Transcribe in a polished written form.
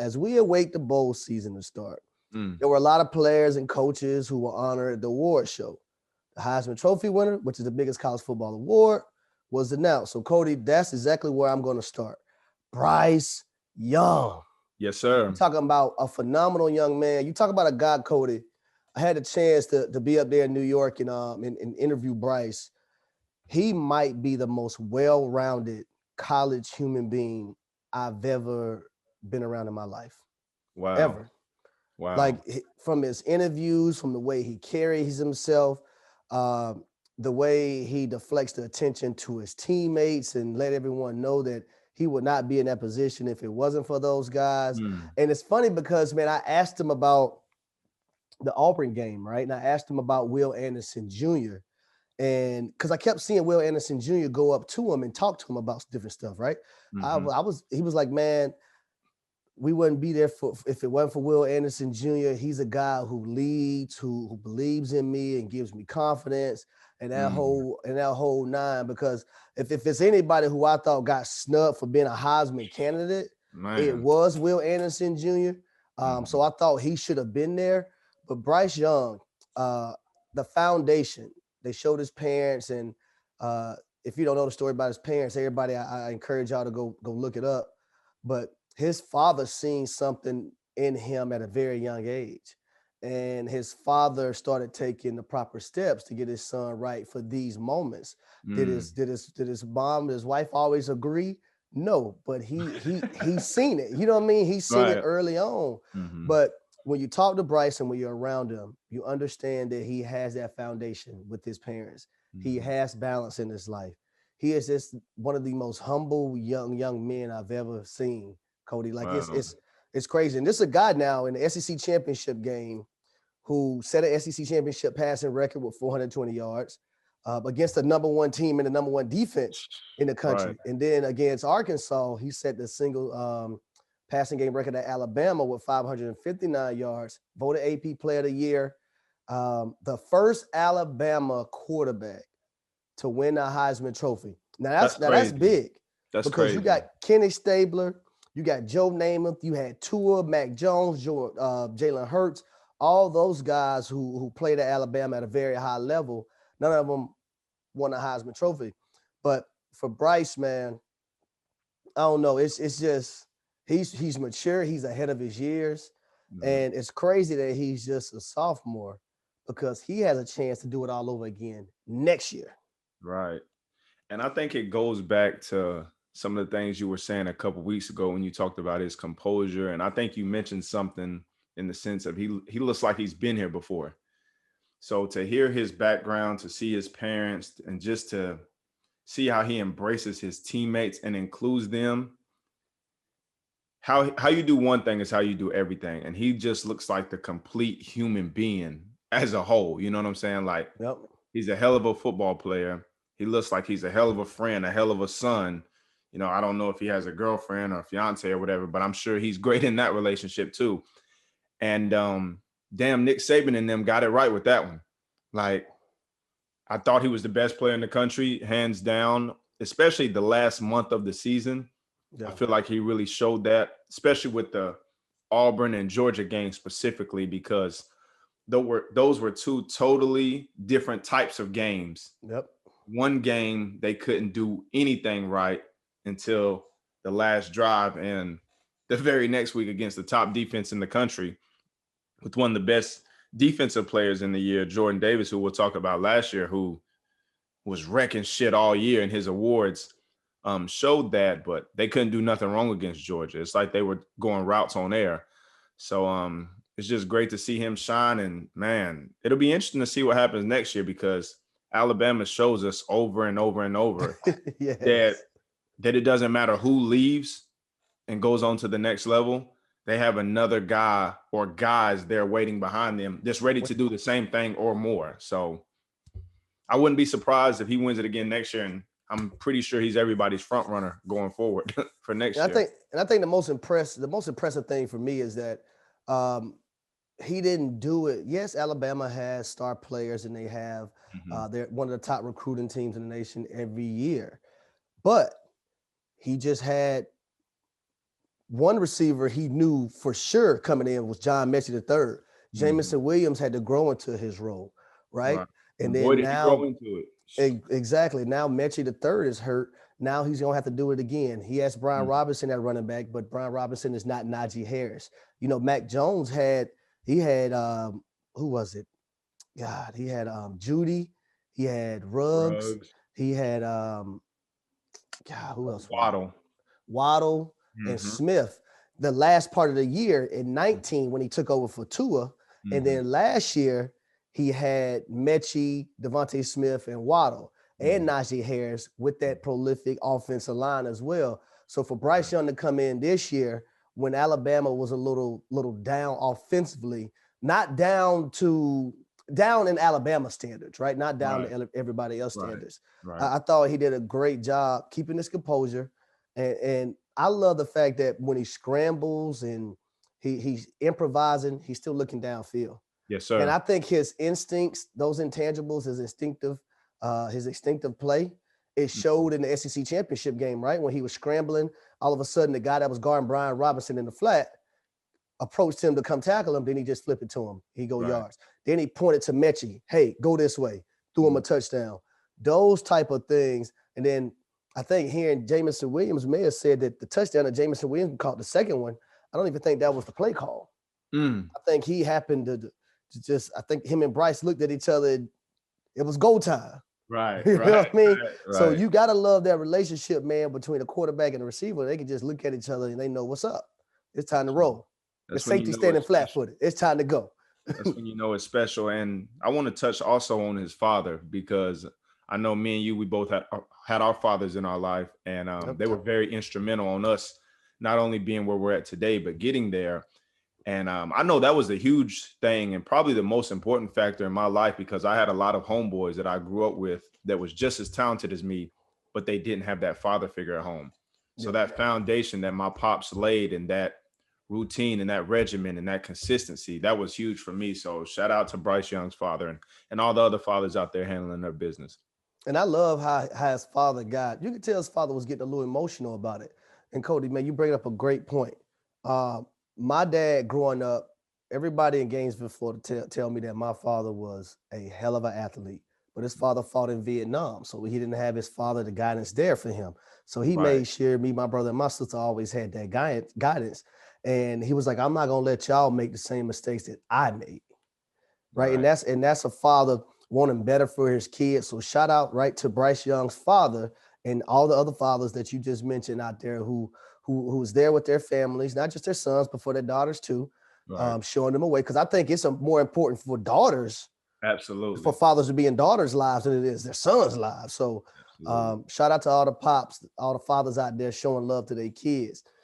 as we await the bowl season to start, Mm. there were a lot of players and coaches who were honored at the award show. The Heisman Trophy winner, which is the biggest college football award, was announced. So, Coty, that's exactly where I'm going to start. Bryce Young. Yes, You're sir. talking about a phenomenal young man. You talk about a guy, Coty. I had a chance to be up there in New York and interview Bryce. He might be the most well-rounded college human being I've ever been around in my life, Wow. ever. Wow. Like from his interviews, from the way he carries himself, um, the way he deflects the attention to his teammates and let everyone know that he would not be in that position if it wasn't for those guys. Mm. And it's funny because, man, I asked him about the Auburn game, right? And I asked him about Will Anderson Jr. And because I kept seeing Will Anderson Jr. go up to him and talk to him about different stuff, right? Mm-hmm. He was like, man, we wouldn't be there for if it wasn't for Will Anderson Jr. He's a guy who leads, who believes in me and gives me confidence and that whole nine. Because if it's anybody who I thought got snubbed for being a Heisman candidate, it Man. was Will Anderson Jr. So I thought he should have been there. But Bryce Young, the foundation, they showed his parents, and if you don't know the story about his parents, everybody, I encourage y'all to go look it up. But his father seen something in him at a very young age. And his father started taking the proper steps to get his son right for these moments. Did his mom, his wife always agree? No, but he's seen it. You know what I mean? He's seen it Right. early on. Mm-hmm. But when you talk to Bryce and when you're around him, you understand that he has that foundation with his parents. He has balance in his life. He is just one of the most humble young men I've ever seen, Coty. Like Wow. it's crazy. And this is a guy now in the SEC championship game who set an SEC championship passing record with 420 yards against the number one team and the number one defense in the country. Right. And then against Arkansas, he set the single passing game record at Alabama with 559 yards, voted AP Player of the Year. The first Alabama quarterback to win the Heisman Trophy. That's crazy. big That's because crazy. you got Kenny Stabler, you got Joe Namath, you had Tua, Mac Jones, Jalen Hurts, all those guys who played at Alabama at a very high level. None of them won a Heisman Trophy. But for Bryce, man, I don't know. It's just he's mature. He's ahead of his years, and it's crazy that he's just a sophomore because he has a chance to do it all over again next year. Right. And I think it goes back to some of the things you were saying a couple weeks ago when you talked about his composure. And I think you mentioned something in the sense of he looks like he's been here before. So to hear his background, to see his parents, and just to see how he embraces his teammates and includes them. How you do one thing is how you do everything. And he just looks like the complete human being as a whole. You know what I'm saying? Like, Yep. he's a hell of a football player. He looks like he's a hell of a friend, a hell of a son. You know, I don't know if he has a girlfriend or a fiance or whatever, but I'm sure he's great in that relationship too. And damn, Nick Saban and them got it right with that one. Like, I thought he was the best player in the country, hands down, especially the last month of the season. I Yeah. feel like he really showed that, especially with the Auburn and Georgia game specifically, because those were two totally different types of games. Yep. One game, they couldn't do anything right until the last drive, and the very next week against the top defense in the country with one of the best defensive players in the year, Jordan Davis, who we'll talk about last year, who was wrecking shit all year, and his awards showed that, but they couldn't do nothing wrong against Georgia. It's like they were going routes on air. So it's just great to see him shine. And man, it'll be interesting to see what happens next year, because Alabama shows us over and over and over Yes. that it doesn't matter who leaves and goes on to the next level. They have another guy or guys there waiting behind them that's ready to do the same thing or more. So I wouldn't be surprised if he wins it again next year, and I'm pretty sure he's everybody's front runner going forward for next year. I think the most impressive thing for me is that he didn't do it. Yes, Alabama has star players and they have they're one of the top recruiting teams in the nation every year, but he just had one receiver he knew for sure coming in was John Mechie III. Jamison Williams had to grow into his role, right? Right. And And boy, then did he grow now, into it. exactly, now Mechie III is hurt. Now he's gonna have to do it again. He has Brian Robinson at running back, but Brian Robinson is not Najee Harris. You know, Mac Jones had who was it? God, he had Judy, he had Ruggs, Ruggs, he had God, who else was it? Waddle. Waddle and Smith. The last part of the year in 19 when he took over for Tua, and then last year he had Mechie, Devontae Smith, and Waddle and Najee Harris with that prolific offensive line as well. So for Bryce Young to come in this year when Alabama was a little down offensively, not down in Alabama standards, right? Not down to everybody else standards. I thought he did a great job keeping his composure. And I love the fact that when he scrambles and he's improvising, he's still looking downfield. Yes, sir. And I think his instincts, those intangibles, his instinctive play, it showed in the SEC championship game, right? When he was scrambling, all of a sudden the guy that was guarding Brian Robinson in the flat approached him to come tackle him. Then he just flipped it to him. He go yards. Then he pointed to Mechie, hey, go this way, threw him a touchdown. Those type of things. And then I think hearing Jamison Williams may have said that the touchdown that Jamison Williams caught, the second one, I don't even think that was the play call. I think he happened to just, I think him and Bryce looked at each other. It was go time. Right. You know what I mean? Right. So you got to love that relationship, man, between the quarterback and the receiver. They can just look at each other and they know what's up. It's time to roll. The safety standing flat-footed. It's time to go. That's when you know it's special. And I want to touch also on his father, because I know me and you, we both had our fathers in our life, and they were very instrumental on us, not only being where we're at today, but getting there. And I know that was a huge thing and probably the most important factor in my life, because I had a lot of homeboys that I grew up with that was just as talented as me, but they didn't have that father figure at home. So that foundation that my pops laid, and that routine and that regimen and that consistency, that was huge for me. So shout out to Bryce Young's father and all the other fathers out there handling their business. And I love how his father got, you could tell his father was getting a little emotional about it. And Coty, man, you bring up a great point. My dad growing up, everybody in Gainesville, Florida tell me that my father was a hell of an athlete, but his father fought in Vietnam. So he didn't have his father, the guidance there for him. So he made sure me, my brother, and my sister always had that guidance. And he was like, I'm not going to let y'all make the same mistakes that I made. Right. And that's a father wanting better for his kids. So shout out to Bryce Young's father and all the other fathers that you just mentioned out there who's there with their families, not just their sons, but for their daughters too, showing them a way. Because I think it's more important for daughters, absolutely, for fathers to be in daughters' lives than it is their sons' lives. So shout out to all the pops, all the fathers out there showing love to their kids.